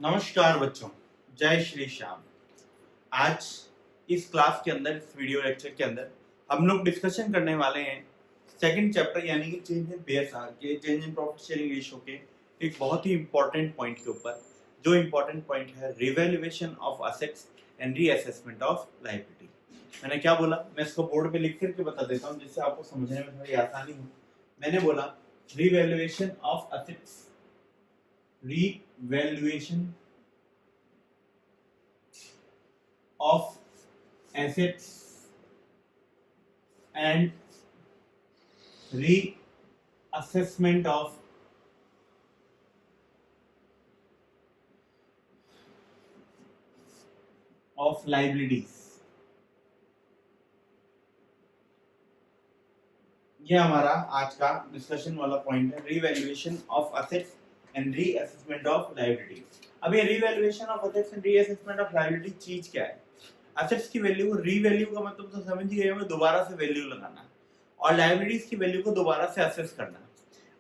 नमस्कार बच्चों, जय श्री श्याम। आज इस क्लास के अंदर, इस वीडियो लेक्चर के अंदर हम लोग डिस्कशन करने वाले हैं सेकंड चैप्टर यानी कि चेंज इन बीएसआर के, change in profit sharing ratio के एक बहुत ही इंपॉर्टेंट पॉइंट के ऊपर। जो इंपॉर्टेंट पॉइंट है revaluation of assets and reassessment of liability. मैंने क्या बोला, मैं इसको बोर्ड पे लिख करके बता देता हूँ जिससे आपको समझने में थोड़ी आसानी हो। मैंने बोला revaluation of assets, revaluation of assets and reassessment of liabilities। ये हमारा आज का डिस्कशन वाला पॉइंट है, revaluation of assets and reassessment of liability. अब ये revaluation of assets and reassessment of liability चीज क्या है? असेट्स की वैल्यू, रीवैल्यू का मतलब तो समझ ही गए होंगे, दोबारा से वैल्यू लगाना, और लायबिलिटीज की वैल्यू को दोबारा से असेस करना।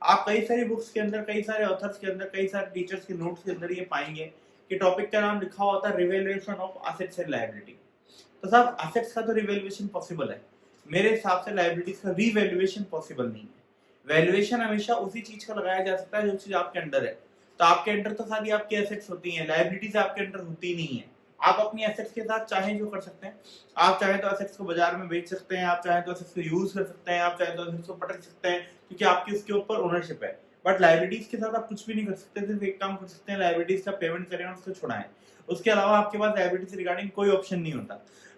आप कई सारी बुक्स के अंदर, कई सारे ऑथर्स के अंदर, कई सारे टीचर्स के नोट्स के अंदर ये पाएंगे कि टॉपिक का नाम लिखा होता है revaluation of assets and liability. तो साहब असेट्स का तो रिवैल्यूएशन पॉसिबल है, मेरे हिसाब से लायबिलिटीज का रीवैल्यूएशन पॉसिबल नहीं है। वैल्यूएशन हमेशा उसी चीज का लगाया जा सकता है जो चीज आपके अंडर है। तो आपके अंडर तो सारी आपकी एसेट्स होती हैं, लायबिलिटीज आपके अंडर होती नहीं है। आप अपनी एसेट्स के साथ चाहे जो कर सकते हैं, आप चाहे तो एसेट्स को बाजार में बेच सकते हैं, आप चाहे तो एसेट्स को यूज कर सकते हैं, आप चाहे तो एसेट्स को पटक सकते हैं क्योंकि आपकी उसके ऊपर ओनरशिप है। बट लायबिलिटीज के साथ आप कुछ भी नहीं कर सकते, सिर्फ एक काम कर सकते हैं, लायबिलिटीज का पेमेंट करें और उसको छुड़ाएं। उसके अलावा आपके पास लायबिलिटी रिगार्डिंग कोई ऑप्शन नहीं होता।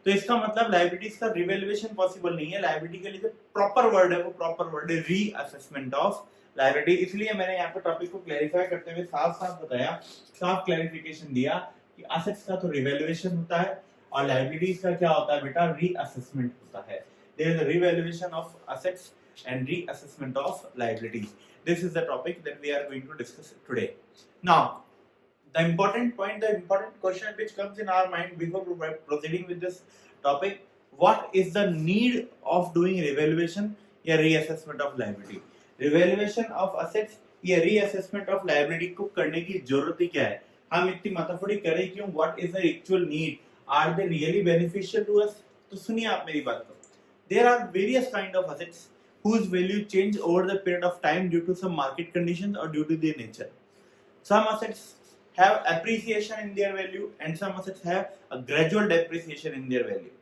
तो इसका मतलब लायबिलिटीज का रिवैल्यूएशन पॉसिबल नहीं है। लायबिलिटी के लिए जो प्रॉपर वर्ड है वो प्रॉपर वर्ड है रीअसेसमेंट ऑफ लायबिलिटी। इसलिए मैंने यहाँ पे टॉपिक को क्लैरिफाई करते हुए साफ साफ बताया, साफ क्लैरिफिकेशन दिया कि असेट्स का तो रिवैल्यूएशन होता है और लायबिलिटीज का क्या होता है बेटा, रीअसेसमेंट होता है। There is a revaluation of assets and reassessment of liabilities. This is the topic that we are going to discuss today. Now, the important point, the important question which comes in our mind before proceeding with this topic, what is the need of doing revaluation या reassessment of liability? Revaluation of assets या reassessment of liability को करने की जरूरत ही क्या है? हम इतनी माथाफोड़ी करें क्यों? What is the actual need? Are they really beneficial to us? तो सुनिए आप मेरी बात को। There are various kind of assets whose value change over the period of time due to some market conditions or due to their nature. Some assets have appreciation in their value and some assets have a gradual depreciation in their value.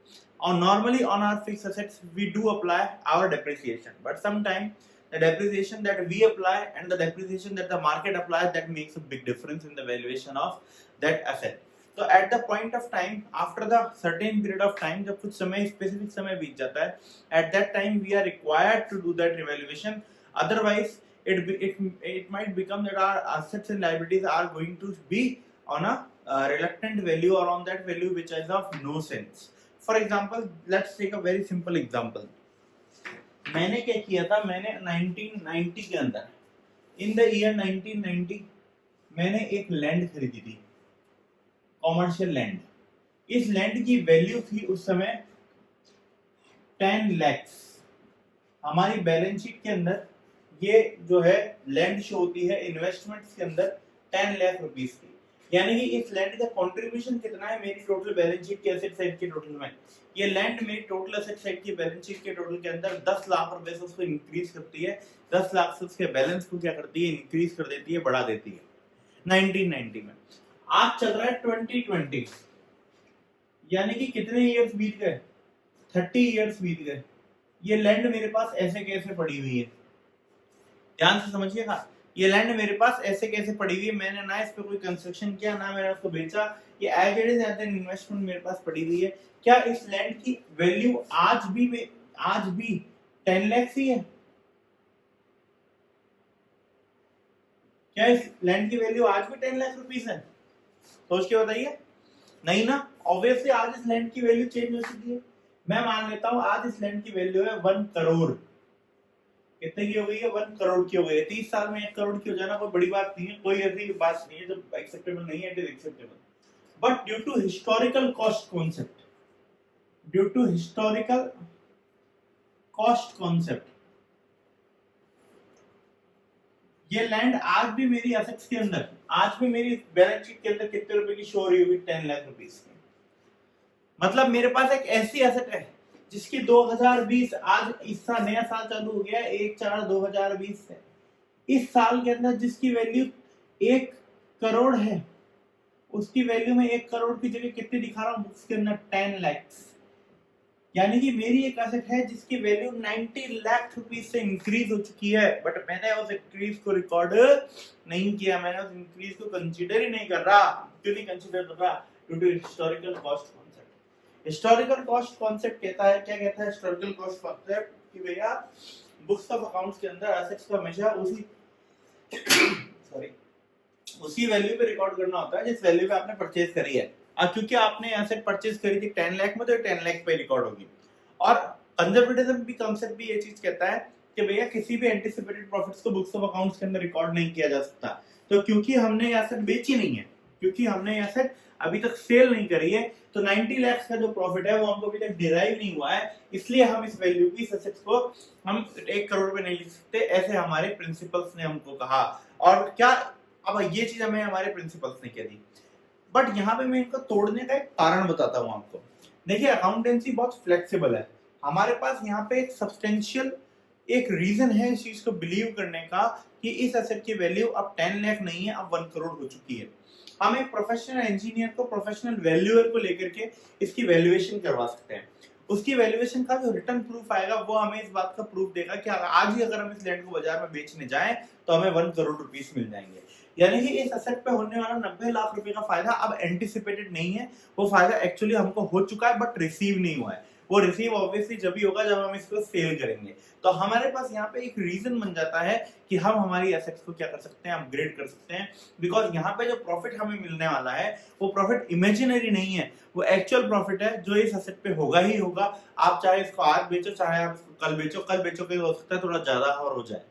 Normally on our fixed assets we do apply our depreciation, but sometimes the depreciation that we apply and the depreciation that the market applies, that makes a big difference in the valuation of that asset. तो at the point of time, after the certain period of time, जब कुछ समय, specific समय बीत जाता है, at that time we are required to do that revaluation. Otherwise it might become that our assets and liabilities are going to be on a reluctant value or on that value which is of no sense. For example, let's take a very simple example. मैंने क्या किया था, मैंने 1990 के अंदर, in the year 1990 मैंने एक land खरीदी थी, कॉमर्शियल लैंड। इस लैंड की वैल्यू थी उस समय 10 लाख। हमारी बैलेंस शीट के अंदर ये जो है लैंड शो होती है इन्वेस्टमेंट्स के अंदर 10 लाख रुपीस की। यानी कि इस लैंड का कंट्रीब्यूशन कितना है मेरी टोटल बैलेंस शीट के एसेट साइड के टोटल में? ये लैंड मेरी टोटल एसेट साइड की बैलेंस शीट के टोटल के अंदर 10 लाख रुपए से उसको इंक्रीज करती है। 10 लाख से उसके बैलेंस को क्या करती है, इंक्रीज कर देती है, बढ़ा देती है। 1990 में आज चल रहा है 2020, यानी कि कितने इयर्स बीत गए, 30 इयर्स बीत गए। ये लैंड मेरे पास ऐसे कैसे पड़ी हुई है, ध्यान से समझिएगा। ये लैंड मेरे पास ऐसे कैसे पड़ी हुई है, मैंने ना इस पे कोई कंस्ट्रक्शन किया, ना मैंने उसको बेचा, ये as it is as an investment मेरे पास पड़ी हुई है। क्या इस लैंड की वैल्यू आज भी 10 लाख ही है? क्या इस लैंड की वैल्यू आज भी 10 लाख रुपीस है? सोच के बताइए। नहीं ना, ऑब्वियसली आज इस लैंड की वैल्यू चेंज हो चुकी है। मैं मान लेता हूं आज इस लैंड की वैल्यू है 1 करोड़। कितने की हो गई है? 1 करोड़ की हो गई है। 30 साल में 1 करोड़ की हो जाना कोई बड़ी बात नहीं है, कोई ऐसी बात नहीं है जो एक्सेप्टेबल नहीं है, it is acceptable. But due to historical cost concept, due to historical cost concept, ये लैंड आज भी मेरी एसेट्स के अंदर, आज भी मेरी बैलेंस शीट के अंदर कितने रुपए की शो हो रही होगी? 10 लाख रुपीस की। मतलब मेरे पास एक ऐसी एसेट है जिसकी 2020, आज इस साल नया साल चालू हो गया 1/4/2020 से, इस साल के अंदर जिसकी वैल्यू 1 करोड़ है, उसकी वैल्यू में 1 करोड़ की जगह कितनी दिखा रहा हूं बुक्स के अंदर? 10 लाख। यानी कि मेरी एक एसेट है जिसकी वैल्यू 90 लाख रुपीस से इंक्रीज हो चुकी है, बट मैंने उस इंक्रीज को रिकॉर्ड नहीं किया, मैंने उस इंक्रीज को कंसीडर ही नहीं कर रहा। क्यों नहीं कंसीडर कर रहा? Due to historical cost concept. Historical cost concept कहता है, क्या कहता है हिस्टोरिकल कॉस्ट कॉन्सेप्ट? कि भैया बुक्स ऑफ अकाउंट्स के अंदर एसेट्स को हमेशा उसी वैल्यू पे रिकॉर्ड करना होता है जिस वैल्यू पे आपने परचेज करी है। क्योंकि आपने एसेट परचेज करी थी 10 लाख में, तो 10 लाख पे रिकॉर्ड होगी। और कंजर्वेटिज्म भी कंसेप्ट भी ये चीज कहता है कि भैया किसी भी एंटिसिपेटेड प्रॉफिट्स को बुक्स ऑफ अकाउंट्स के अंदर रिकॉर्ड नहीं किया जा सकता। तो क्योंकि हमने एसेट बेची नहीं है, क्योंकि हमने एसेट अभी तक सेल नहीं करी है, तो 90 लाख का जो प्रॉफिट है वो हमको अभी तक डिराइव नहीं हुआ है, इसलिए हम इस वैल्यू की एसेट्स को हम 1 करोड़ पे नहीं लिख सकते, ऐसे हमारे प्रिंसिपल्स ने हमको कहा। और क्या अब ये चीज हमें हमारे प्रिंसिपल्स ने कह दी, बट यहाँ पे मैं इनको तोड़ने का एक कारण बताता हूँ आपको। देखिए अकाउंटेंसी बहुत फ्लेक्सिबल है, हमारे पास यहाँ पे एक सब्सटेंशियल एक रीजन है इस चीज को बिलीव करने का कि इस एसेट की वैल्यू अब 10 लाख नहीं है, अब 1 करोड़ हो चुकी है। हम एक प्रोफेशनल इंजीनियर को, प्रोफेशनल वैल्यूअर को लेकर के इसकी वैल्यूएशन करवा सकते हैं। उसकी वैल्यूएशन का जो रिटर्न प्रूफ आएगा वो हमें इस बात का प्रूफ देगा कि आज ही अगर हम इस लैंड को बाजार में बेचने जाएं तो हमें 1 करोड़ रुपीस मिल जाएंगे। यानी कि इस एसेट पे होने वाला 90 लाख रुपए का फायदा अब एंटिसिपेटेड नहीं है, वो फायदा एक्चुअली हमको हो चुका है बट रिसीव नहीं हुआ है। वो रिसीव ऑब्वियसली जब भी होगा जब हम इसको सेल करेंगे। तो हमारे पास यहाँ पे एक रीजन बन जाता है कि हम हमारी एसेट्स को क्या कर सकते हैं, अपग्रेड कर सकते हैं। बिकॉज यहाँ पे जो प्रॉफिट हमें मिलने वाला है वो प्रॉफिट इमेजिनरी नहीं है, वो एक्चुअल प्रॉफिट है जो इस एसेट पे होगा ही होगा। आप चाहे इसको आज बेचो, चाहे आप इसको कल बेचो, कल बेचो के हो सकता है थोड़ा ज्यादा और हो जाए।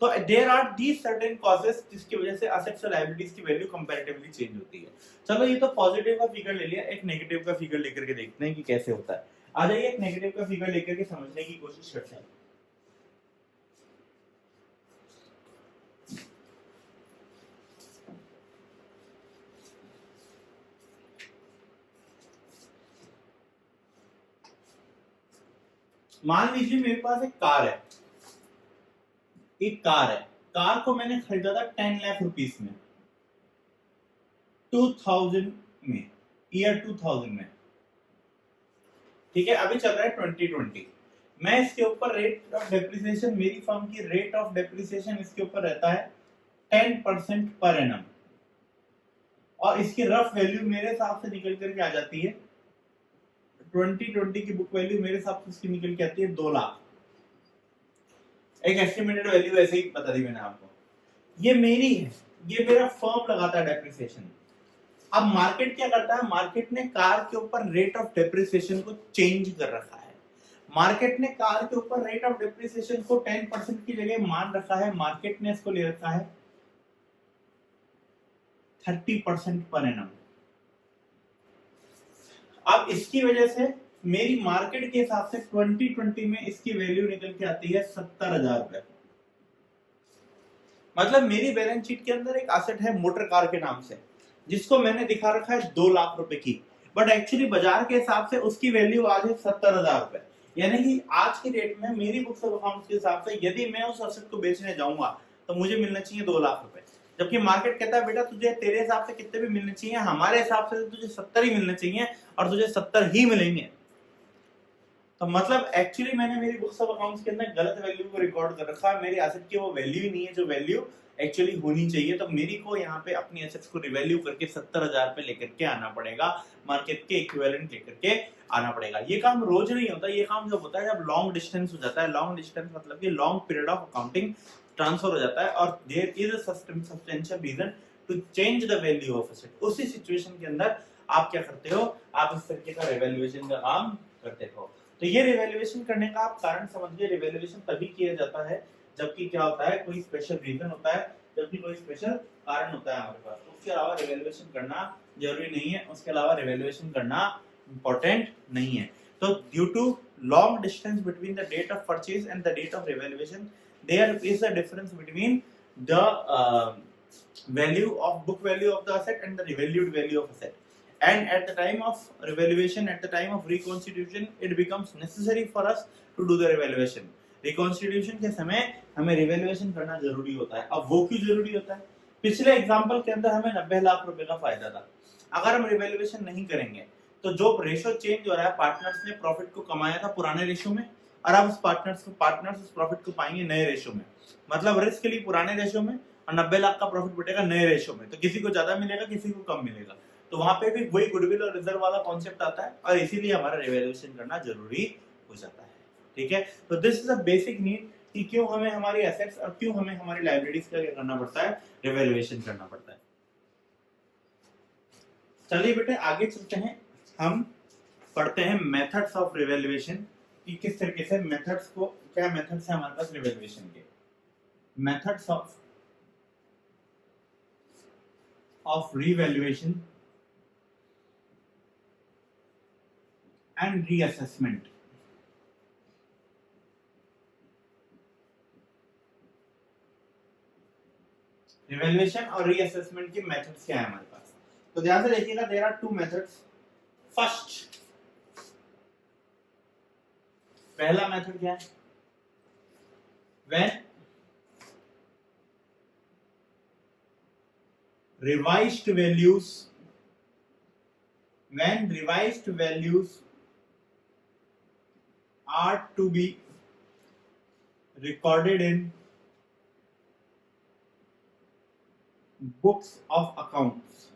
तो there are these certain causes जिसकी वजह से एसेट्स और लायबिलिटीज की वैल्यू कंपैरेटिवली चेंज होती है। चलो ये तो पॉजिटिव का फिगर ले लिया, एक नेगेटिव का फिगर लेकर के देखते हैं कि कैसे होता है। आ जाइए एक नेगेटिव का फिगर लेकर के समझने की कोशिश करते हैं। मान लीजिए मेरे पास एक कार है, एक कार है, कार को मैंने खरीदा था 10 लाख रुपीस में 2000 में, ईयर 2000 में, ठीक है। अभी चल रहा है 2020। मैं इसके ऊपर रेट ऑफ डेप्रिसिएशन, मेरी फर्म की रेट ऑफ डेप्रिसिएशन इसके ऊपर रहता है 10% पर एनम, और इसकी रफ वैल्यू मेरे हिसाब से निकल करके आ जाती है 2020 की बुक वैल्यू मेरे हिसाब से इसकी निकल के आती है 2 लाख। एक एस्टिमेटेड वैल्यू ऐसे ही बता दी मैंने आपको। ये मेरी है, ये मेरा फर्म लगाता है डेप्रिसिएशन। अब मार्केट क्या करता है, मार्केट ने कार के ऊपर रेट ऑफ डेप्रिसिएशन को चेंज कर रखा है। मार्केट ने कार के ऊपर रेट ऑफ डेप्रिसिएशन को 10% की जगह मान रखा है, मार्केट ने इसको ले रखा है 30% पर एनम। अब इसकी वजह से मेरी मार्केट के हिसाब से 2020 में इसकी वैल्यू निकल के आती है 70,000 रुपए। मतलब मेरी बैलेंस शीट के अंदर एक एसेट है मोटर कार के नाम से, जिसको मैंने दिखा रखा है 2 लाख रुपए की, बट एक्चुअली बाजार के हिसाब से उसकी वैल्यू आज है 70,000 रुपए। यानी कि आज की डेट में मेरी बुक्स ऑफ अकाउंट्स के हिसाब से यदि मैं उस एसेट को बेचने जाऊंगा तो मुझे मिलना चाहिए 2 लाख रुपए, जबकि मार्केट कहता है बेटा तुझे तेरे हिसाब से कितने भी मिलने चाहिए, हमारे हिसाब से तुझे 70 ही मिलने चाहिए और तुझे 70 ही मिलेंगे। तो मतलब एक्चुअली मैंने मेरी बुक्स ऑफ अकाउंट्स के अंदर गलत वैल्यू को रिकॉर्ड कर रखा है, मेरी एसेट की वो वैल्यू ही नहीं है जो वैल्यू एक्चुअली होनी चाहिए। तो मेरी को यहाँ पे अपनी एसेट्स को रिवैल्यू करके 70,000 पे लेकर के आना पड़ेगा, मार्केट के इक्विवेलेंट लेकर के आना पड़ेगा। ये काम रोज नहीं होता, ये काम जब होता है जब लॉन्ग डिस्टेंस हो जाता है। लॉन्ग डिस्टेंस मतलब कि long period of accounting transfer हो जाता है और there is a substantial reason to change the value of asset. उसी सिचुएशन के अंदर आप क्या करते हो, आप इस तरीके का रिवैल्यूएशन का काम करते हो। तो ये रिवैल्यूएशन करने का आप कारण समझिए। रिवैल्यूएशन तभी किया जाता है जबकि क्या होता है, कोई स्पेशल रीजन होता है, जबकि कोई स्पेशल कारण होता है हमारे पास। उसके अलावा रिवैल्यूएशन करना जरूरी नहीं है, उसके अलावा रिवैल्यूएशन करना इंपॉर्टेंट नहीं है। तो due to long distance between the date of purchase and the date of revaluation, there is a difference between the value of book value of the asset and the revalued value of asset. And at the time of revaluation, at the time of reconstitution, it becomes necessary for us to do the revaluation. Reconstitution के समय हमें revaluation करना जरूरी होता है. अब वो क्यों जरूरी होता है? पिछले एग्जांपल के अंदर हमें 90 लाख रुपए का फायदा था. अगर हम रिवेल्युएशन नहीं करेंगे तो जो रेशो चेंज हो रहा है, पार्टनर्स ने प्रॉफिट को कमाया था पुराने रेशो में और अब उस पार्टनर्स उस प्रॉफिट को पाएंगे नए रेशो में. मतलब रिस्क के लिए पुराने रेशो में और 90 लाख का प्रॉफिट बटेगा नए रेशो में. तो किसी को ज्यादा मिलेगा, किसी को कम मिलेगा. तो वहां पे भी वही गुडविल और रिजर्व वाला कॉन्सेप्ट आता है और इसीलिए हमारा रिवेल्युएशन करना जरूरी हो जाता है. ठीक है, तो this is a basic need कि क्यों हमें हमारी एसेट्स और क्यों हमें हमारी लायबिलिटीज का क्या करना पड़ता है, रिवेल्युएशन करना पड़ता है. चलिए बेटे आगे चलते हैं, हम पढ़ते हैं मेथड्स ऑफ रिवेल्युएशन कि किस तरीके से मेथड्स को, क्या मेथड्स है हमारे पास रिवेल्युएशन के. Methods of revaluation and reassessment. Revaluation और रीअसेसमेंट के मेथड्स क्या है हमारे पास. तो ध्यान से देखिएगा, there are two methods. First, पहला मेथड क्या है? When revised values are to be recorded in books of accounts.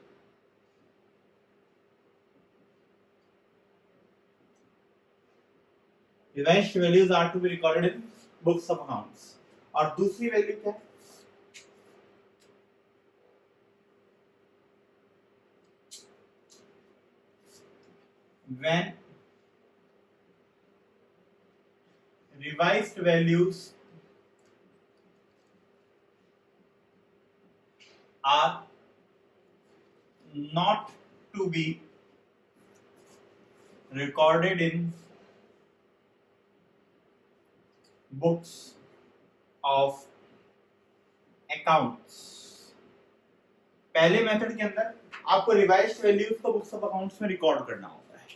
Revised values are to be recorded in books of accounts. और दूसरी वैल्यू क्या है? When revised values are not to be recorded in books of accounts. पहले method के अंदर आपको revised values को books of accounts में रिकॉर्ड करना होता है.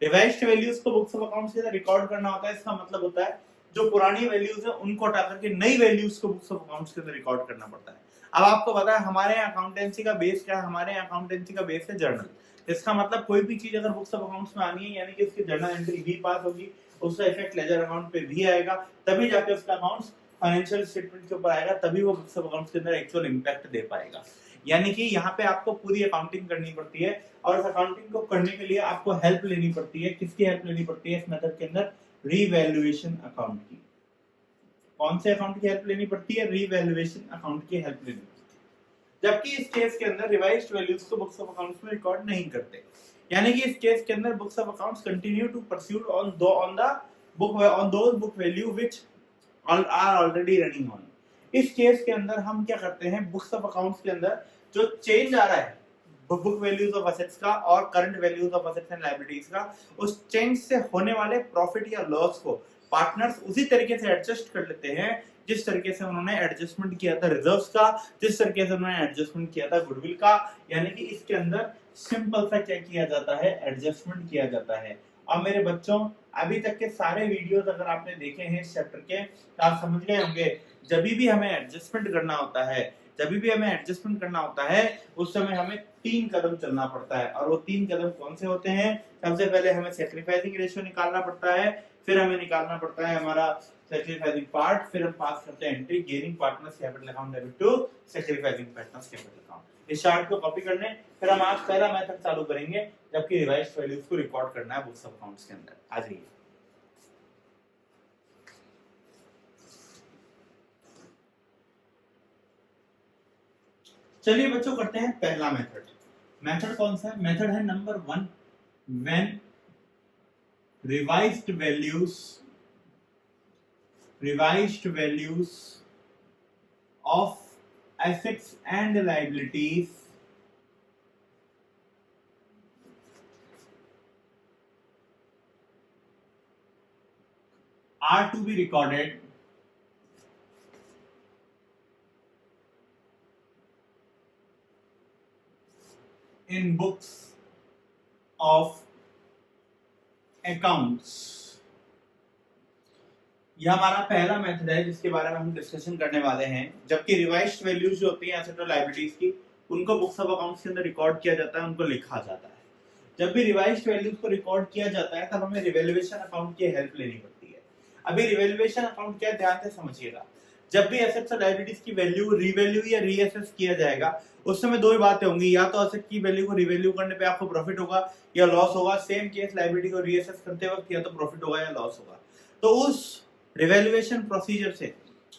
रिवाइज्ड वैल्यूज को बुक्स ऑफ अकाउंट्स के अंदर रिकॉर्ड करना होता है. इसका मतलब होता है जो पुरानी वैल्यूज है उनको हटा करके नई वैल्यूज को बुक्स ऑफ अकाउंट्स के अंदर रिकॉर्ड करना पड़ता है. अब आपको पता है हमारे अकाउंटेंसी का बेस क्या है? हमारे अकाउंटेंसी का बेस है जर्नल. इसका मतलब कोई भी चीज अगर बुक्स ऑफ अकाउंट्स में आनी है यानी कि उसकी जर्नल एंट्री भी पास होगी, उसका इफेक्ट लेजर अकाउंट पे भी आएगा, तभी जाके उसका अकाउंट्स फाइनेंशियल स्टेटमेंट के ऊपर आएगा, तभी वो बुक्स ऑफ अकाउंट्स के अंदर एक्चुअल इंपैक्ट दे पाएगा. यानी कि यहाँ पे आपको पूरी अकाउंटिंग करनी पड़ती है और इस अकाउंटिंग को करने के लिए आपको हेल्प लेनी पड़ती है. किसकी हेल्प लेनी पड़ती है इस मेथड के अंदर? रीवैल्यूएशन अकाउंट की. कौन से अकाउंट की हेल्प लेनी पड़ती है? रीवैल्यूएशन अकाउंट की हेल्प लेनी पड़ती है. जबकि इस केस के अंदर रिवाइज्ड वैल्यूज को बुक्स ऑफ अकाउंट्स में रिकॉर्ड नहीं करते. यानी कि इस केस के अंदर books of accounts continue to pursue on those book value which are already running on. इस केस के अंदर हम क्या करते हैं, बुक्स ऑफ अकाउंट्स के अंदर जो चेंज आ रहा है बुक वैल्यूज ऑफ असेट्स का और current values of assets and liabilities का, उस चेंज से होने वाले प्रॉफिट या लॉस को पार्टनर्स उसी तरीके से एडजस्ट कर लेते हैं जिस तरीके से उन्होंने एडजस्टमेंट किया था रिजर्व्स का, जिस तरीके से उन्होंने एडजस्टमेंट किया था गुडविल का. यानी कि इसके अंदर सिंपल सा क्या किया जाता है? एडजस्टमेंट किया जाता है. और मेरे बच्चों, अभी तक के सारे वीडियोस अगर आपने देखे हैं इस चैप्टर के तो आप समझ गए होंगे जब भी हमें एडजस्टमेंट करना होता है उस समय हमें 3 कदम चलना पड़ता है. और वो 3 कदम कौन से होते हैं? सबसे पहले हमें सैक्रिफाइसिंग रेशियो निकालना पड़ता है, फिर हमें निकालना पड़ता है हमारा सैक्रिफाइसिंग पार्ट, फिर हम पास करते हैं entry gaining partners capital account debit to sacrificing partners capital account. इस चार्ट को कॉपी करने फिर हम आज पहला मेथड चालू करेंगे जबकि रिवाइज्ड वैल्यूज को रिकॉर्ड करना है बुक्स ऑफ अकाउंट्स के अंदर. आ जाइए. चलिए बच्चों करते हैं पहला मेथड. मेथड कौन सा है? मेथड है number 1. When revised values of assets and liabilities are to be recorded in books of accounts. यह हमारा पहला मेथड है जिसके बारे में हम डिस्कशन करने वाले हैं। जबकि रिवाइज्ड वैल्यूज जो होती हैं एसेट और लायबिलिटीज की, उनको बुक्स ऑफ अकाउंट्स के अंदर रिकॉर्ड किया जाता है, उनको लिखा जाता है। जब भी रिवाइज्ड वैल्यूज को रिकॉर्ड किया जाता है तब हमें रिवैल्यूएशन अकाउंट की हेल्प लेनी पड़ती है। अभी रिवैल्यूएशन अकाउंट क्या है, ध्यान से समझिएगा। जब भी एसेट्स और लायबिलिटीज की वैल्यू रीवैल्यू या रीअसेस किया जाएगा, उस समय दो ही बातें होंगी, या तो एसेट की वैल्यू को रिवैल्यू करने पे आपको प्रॉफिट होगा या लॉस होगा। सेम केस लायबिलिटी को रीअसेस करते वक्त या तो प्रॉफिट होगा या लॉस होगा। तो उस रिवैल्यूएशन प्रोसीजर से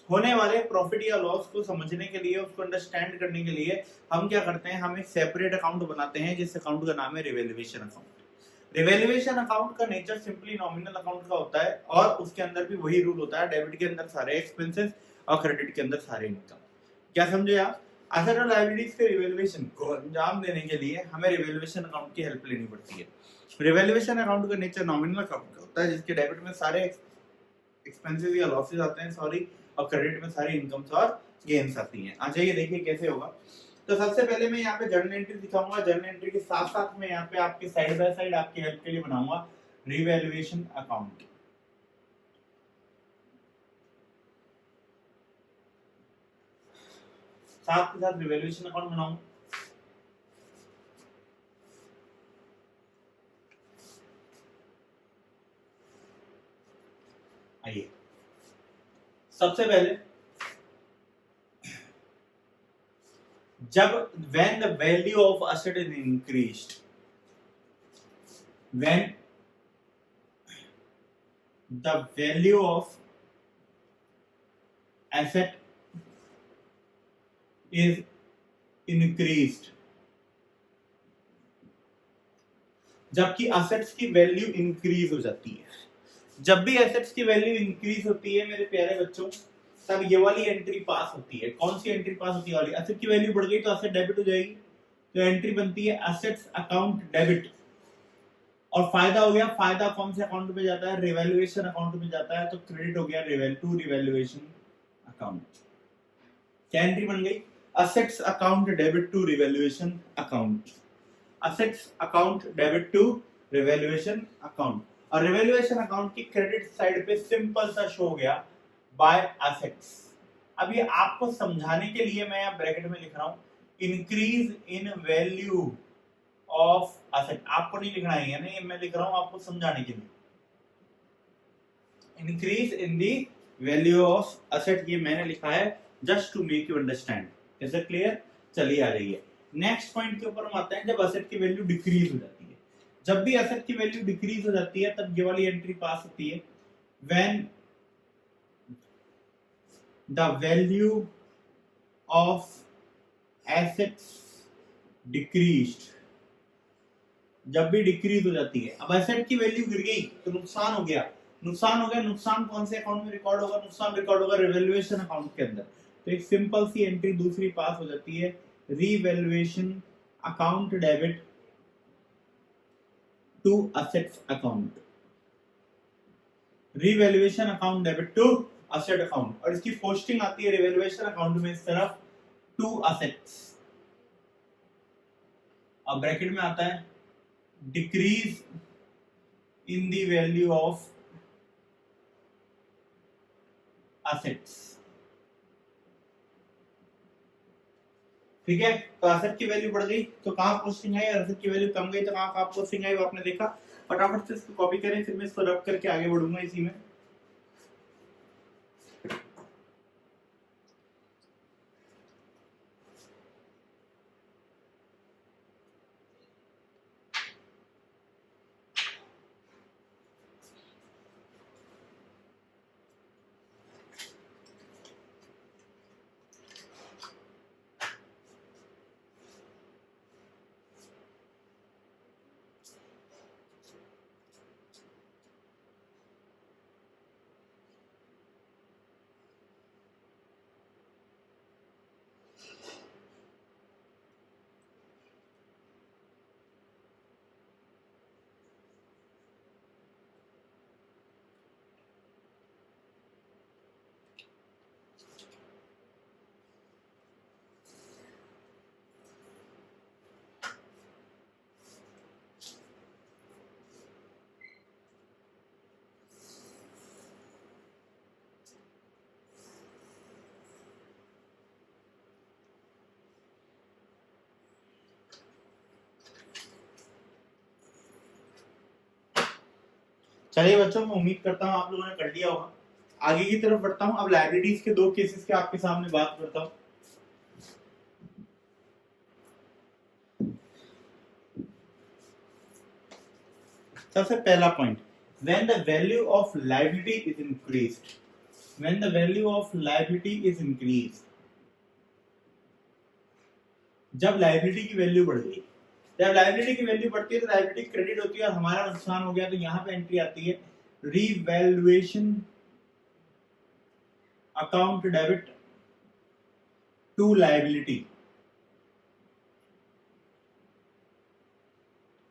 होने वाले प्रॉफिट या लॉस को समझने के लिए, उसको अंडरस्टैंड करने के लिए हम क्या करते हैं, हम एक सेपरेट अकाउंट बनाते हैं जिस अकाउंट का नाम है रिवैल्यूएशन अकाउंट। रिवैल्यूएशन अकाउंट का नेचर सिंपली नॉमिनल अकाउंट का होता है और उसके अंदर भी वही रूल होता है, डेबिट के अंदर सारे एक्सपेंसेस और क्रेडिट के अंदर सारे इनकम। क्या समझे आप? एसेट और लायबिलिटीज के रिवैल्यूएशन को अंजाम देने के लिए हमें रिवैल्यूएशन अकाउंट की हेल्प लेनी पड़ती है। रिवैल्यूएशन अकाउंट का नेचर नॉमिनल अकाउंट का होता है जिसके डेबिट में सारे एक्सपेंसेस या लॉसेस आते हैं सॉरी, और क्रेडिट में सारी इनकम्स और गेन्स आती हैं। आ जाइए देखिए कैसे होगा। तो सबसे पहले मैं यहाँ पे जर्नल एंट्री दिखाऊंगा। जर्नल एंट्री के साथ साथ मैं यहाँ पे आपके साइड बाय साइड आपकी हेल्प के लिए बनाऊंगा रिवैल्यूएशन अकाउंट। साथ के साथ रिवैल्यूएशन अकाउंट बनाऊंगा। आइए सबसे पहले, जब when the value of asset is increased, when the value of asset is increased, जबकि एसेट्स की वैल्यू इंक्रीज हो जाती है। जब भी एसेट्स की वैल्यू इंक्रीज होती है मेरे प्यारे बच्चों, तब ये वाली एंट्री पास होती है। कौन सी एंट्री पास होती है? वाली एसेट की वैल्यू बढ़ गई तो एसेट डेबिट हो जाएगी, तो एंट्री बनती है एसेट्स अकाउंट डेबिट। और फायदा हो गया, फायदा कौन से अकाउंट में जाता है? रिवैल्यूएशन अकाउंट में जाता है, तो क्रेडिट हो गया रिवैल्यूएशन अकाउंट। क्या एंट्री बन गई? Assets account debit to revaluation account. Assets account debit to revaluation account. और रिवैल्यूएशन अकाउंट की क्रेडिट साइड पे सिंपल सा शो हो गया बाय एसेट्स। अब ये आपको समझाने के लिए मैं यहाँ ब्रैकेट में लिख रहा हूँ increase in value of asset. आपको नहीं लिखना है, यानी मैं लिख रहा हूँ आपको समझाने के लिए। Increase in the value of asset, ये मैंने लिखा है just to make you understand. Is it clear? चलिए आ रही है नेक्स्ट पॉइंट के ऊपर हम आते हैं। जब एसेट की वैल्यू डिक्रीज हो जाती है, जब भी एसेट की वैल्यू डिक्रीज हो जाती है तब ये वाली एंट्री पास होती है when the value of assets decreased. जब भी डिक्रीज हो जाती है, अब एसेट की वैल्यू गिर गई तो नुकसान हो गया। नुकसान कौन से अकाउंट में रिकॉर्ड होगा? नुकसान रिकॉर्ड होगा रिवैल्यूएशन अकाउंट के अंदर। तो एक सिंपल सी एंट्री दूसरी पास हो जाती है, revaluation account debit to assets account. Revaluation account debit to asset account, और इसकी पोस्टिंग आती है रिवैल्यूएशन अकाउंट में इस तरफ टू एसेट्स। अब ब्रैकेट में आता है decrease in the value of assets. ठीक है, तो एसेट की वैल्यू बढ़ गई तो कहां पोस्टिंग है, एसेट की वैल्यू कम गई तो कहां पोस्टिंग है, वो आपने देखा। फटाफट से इसको कॉपी करें, फिर मैं इसको रब करके आगे बढ़ूंगा इसी में। चलिए बच्चों, मैं उम्मीद करता हूँ आप लोगों ने कर लिया होगा। आगे की तरफ बढ़ता हूँ। अब लाइबिलिटीज के दो केसेस के आपके सामने बात करता हूँ। सबसे पहला point, when the value of liability is increased, when the value of liability is increased, जब लाइबिलिटी की वैल्यू बढ़ गई, जब लाइबिलिटी की वैल्यू बढ़ती है तो लाइबिलिटी क्रेडिट होती है और हमारा नुकसान हो गया, तो यहाँ पे एंट्री आती है revaluation account debit to liability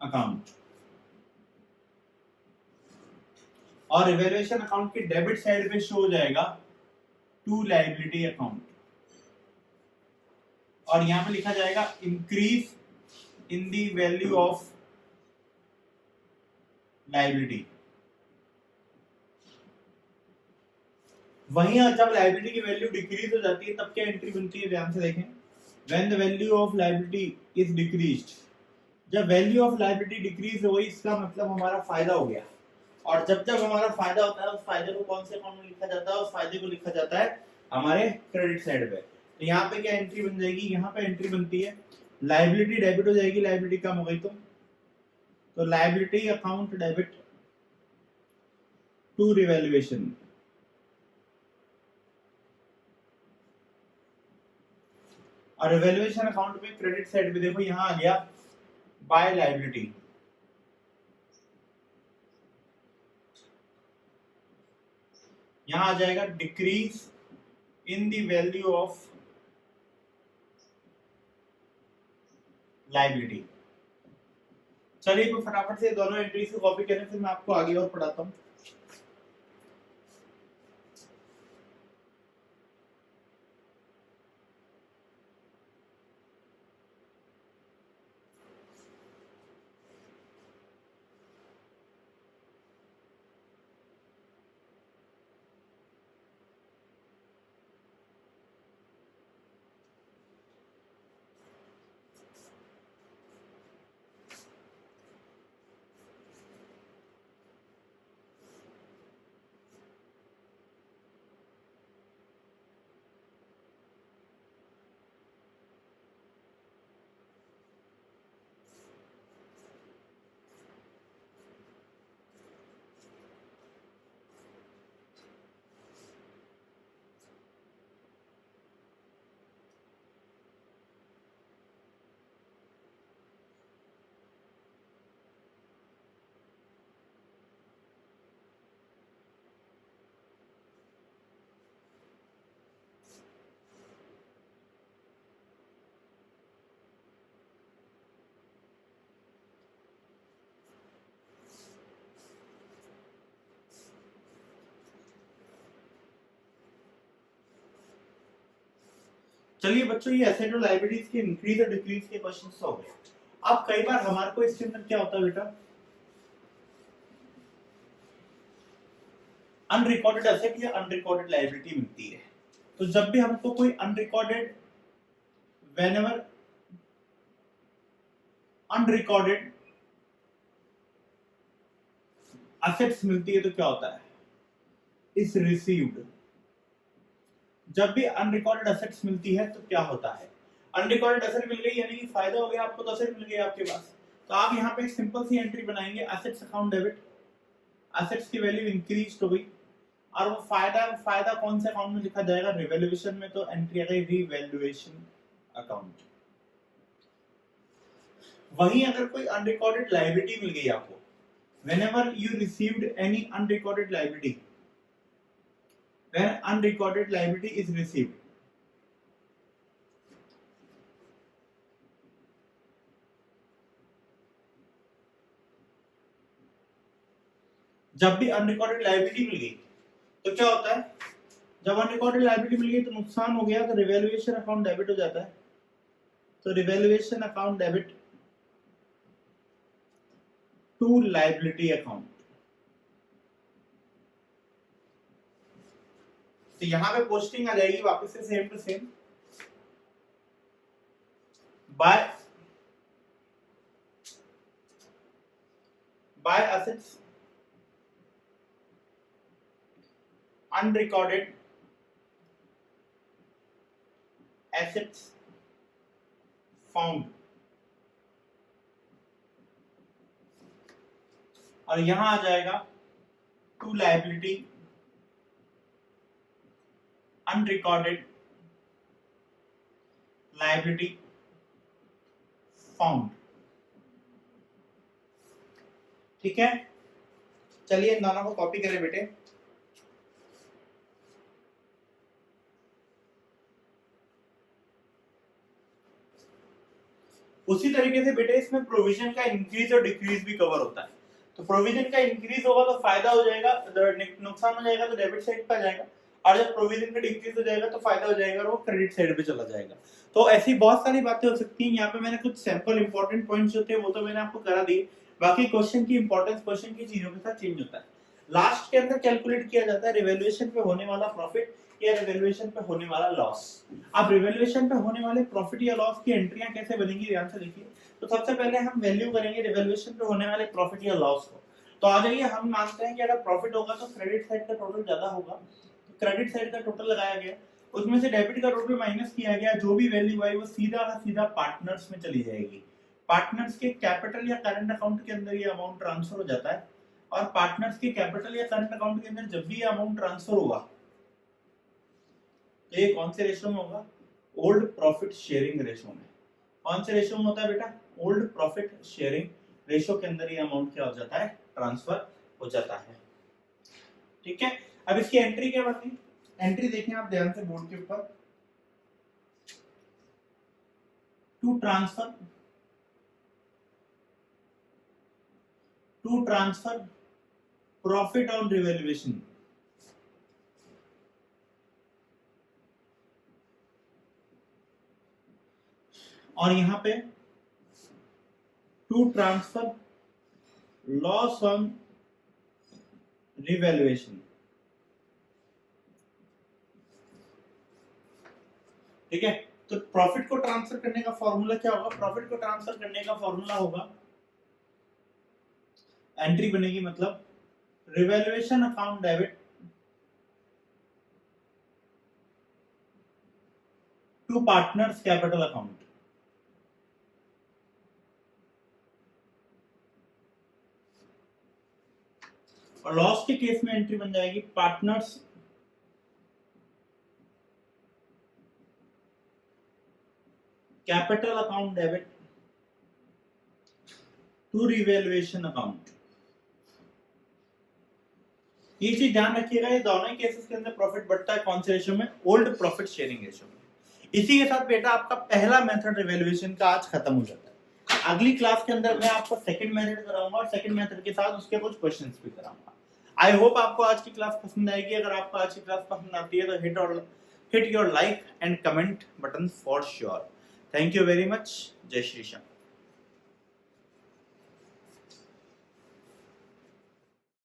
account, और रिवैल्यूएशन अकाउंट की डेबिट साइड पे शो हो जाएगा टू लाइबिलिटी अकाउंट, और यहां पे लिखा जाएगा increase in the value of liability. वहीं जब लाइबिलिटी की वैल्यू डिक्रीज हो जाती है तब क्या एंट्री बनती है, ध्यान से देखें। When the value of liability is decreased, जब वैल्यू ऑफ लाइबिलिटी डिक्रीज हो गई इसका मतलब हमारा फायदा हो गया, और जब जब हमारा फायदा होता है उस फायदे को कौन से अकाउंट में लिखा जाता है, उस फायदे को लिखा जाता है हमारे क्रेडिट साइड पे। तो यहाँ पे क्या एंट्री बन जाएगी, यहाँ पे एंट्री बनती है लाइबिलिटी डेबिट हो जाएगी, लाइबिलिटी कम हो गई तो liability account debit to revaluation, और रिवैल्यूएशन अकाउंट में क्रेडिट साइड पे देखो यहाँ आ गया बाय लाइबिलिटी, यहां आ जाएगा decrease in the value of liability. चलिए तो फटाफट से दोनों एंट्रीज को कॉपी करें, फिर मैं आपको आगे और पढ़ाता हूं। चलिए बच्चों, ये एसेट और लायबिलिटीज के इंक्रीज और डिक्रीज के क्वेश्चंस हो गए। अब कई बार हमारे को इसके अंदर क्या होता है बेटा, अनरिकॉर्डेड एसेट या अनरिकॉर्डेड लायबिलिटी मिलती है। तो जब भी हमको कोई अनरिकॉर्डेड, व्हेनेवर अनरिकॉर्डेड एसेट्स मिलती है तो क्या होता है, इज रिसीव्ड। जब भी अनरिकॉर्डेड एसेट्स मिलती है तो क्या होता है, अनरिकॉर्डेड एसेट मिल गई यानी कि फायदा हो गया आपको, तो एसेट मिल गई आपके पास, तो आप यहाँ पे एक सिंपल सी एंट्री बनाएंगे, एसेट्स अकाउंट डेबिट, एसेट्स की वैल्यू इंक्रीज हो गई, और वो फायदा कौन से अकाउंट में लिखा जाएगा, रिवैल्यूएशन में, तो एंट्री आ गई रिवैल्यूएशन अकाउंट। वहीं अगर कोई अनरिकॉर्डेड लायबिलिटी मिल गई आपको, whenever you received any unrecorded liability, when unrecorded liability is received, जब भी अनरिकॉर्डेड लायबिलिटी मिल गई तो क्या होता है, जब अनरिकॉर्डेड लायबिलिटी मिल गई तो नुकसान हो गया, तो रिवैल्यूएशन अकाउंट डेबिट हो जाता है, तो revaluation account debit to liability account. तो यहां पे पोस्टिंग आ जाएगी वापस से same to same, by assets unrecorded assets found, और यहां आ जाएगा to liability unrecorded liability found। ठीक है, चलिए इन दोनों को कॉपी करें बेटे। उसी तरीके से बेटे इसमें प्रोविजन का इंक्रीज और डिक्रीज भी कवर होता है। तो प्रोविजन का इंक्रीज होगा तो फायदा हो जाएगा, नुकसान हो जाएगा तो डेबिट साइड पर जाएगा, और जब प्रोविजन का डिक्रीज हो जाएगा तो फायदा हो जाएगा और वो क्रेडिट साइड पे चला जाएगा। तो ऐसी बहुत सारी बातें हो सकती हैं। यहाँ पे मैंने कुछ सैंपल इंपॉर्टेंट पॉइंट्स जो थे वो तो मैंने आपको करा दिए, बाकी क्वेश्चन की इंपॉर्टेंस क्वेश्चन की चीजों के साथ चेंज होता है। लास्ट के अंदर कैलकुलेट किया जाता है रिवैल्यूएशन पे होने वाला प्रॉफिट या रिवैल्यूएशन पे होने वाला लॉस। अब रिवैल्यूएशन पे होने वाले प्रॉफिट या लॉस की एंट्रियां कैसे बनेंगी, ध्यान से देखिए। तो सबसे पहले हम वैल्यू करेंगे रिवैल्यूएशन पे होने वाले प्रॉफिट या लॉस को। तो आ जाइए, हम मानते हैं कि अगर प्रॉफिट होगा तो क्रेडिट साइड का टोटल ज्यादा होगा, तो क्रेडिट साइड का टोटल लगाया गया, उसमें से डेबिट का टोटल माइनस किया गया, जो भी वैल्यू आई वो सीधा का सीधा पार्टनर्स में चली जाएगी। पार्टनर्स के कैपिटल या करंट अकाउंट के अंदर ये अमाउंट ट्रांसफर हो जाता है, और पार्टनर्स के कैपिटल या करंट अकाउंट के अंदर जब भी ये अमाउंट ट्रांसफर होगा तो ये कौन से रेशियो में होगा, ओल्ड प्रॉफिट शेयरिंग रेशियो में। कौन से रेशियो में होता है बेटा, ओल्ड प्रॉफिट शेयरिंग रेशियो के अंदर ये अमाउंट क्या हो जाता है, ट्रांसफर हो जाता है। ठीक है, अब इसकी एंट्री क्या बनती, एंट्री देखें आप ध्यान से बोर्ड के ऊपर, to transfer profit on revaluation. और यहां पे to transfer loss on revaluation. ठीक है, तो प्रॉफिट को ट्रांसफर करने का फॉर्मूला क्या होगा, प्रॉफिट को ट्रांसफर करने का फॉर्मूला होगा, एंट्री बनेगी मतलब revaluation account debit to partners capital account. और लॉस के केस में एंट्री बन जाएगी partners capital account debit to revaluation account. ये चीज ध्यान रखिएगा, ये दोनों ही केसेस के अंदर प्रॉफिट बढ़ता है कौन से रेशियो में, ओल्ड प्रॉफिट शेयरिंग रेशियो में। इसी के साथ बेटा आपका पहला मेथड रिवैल्यूएशन का आज खत्म हो जाता है। अगली क्लास के अंदर मैं आपको सेकंड मेथड कराऊंगा और सेकंड मेथड के साथ उसके कुछ क्वेश्चंस भी कराऊंगा। आई होप आपको आज की क्लास पसंद आएगी। अगर आपको आज की क्लास पसंद आती है तो hit your like and comment button for sure. Thank you very much. जय श्री श्याम।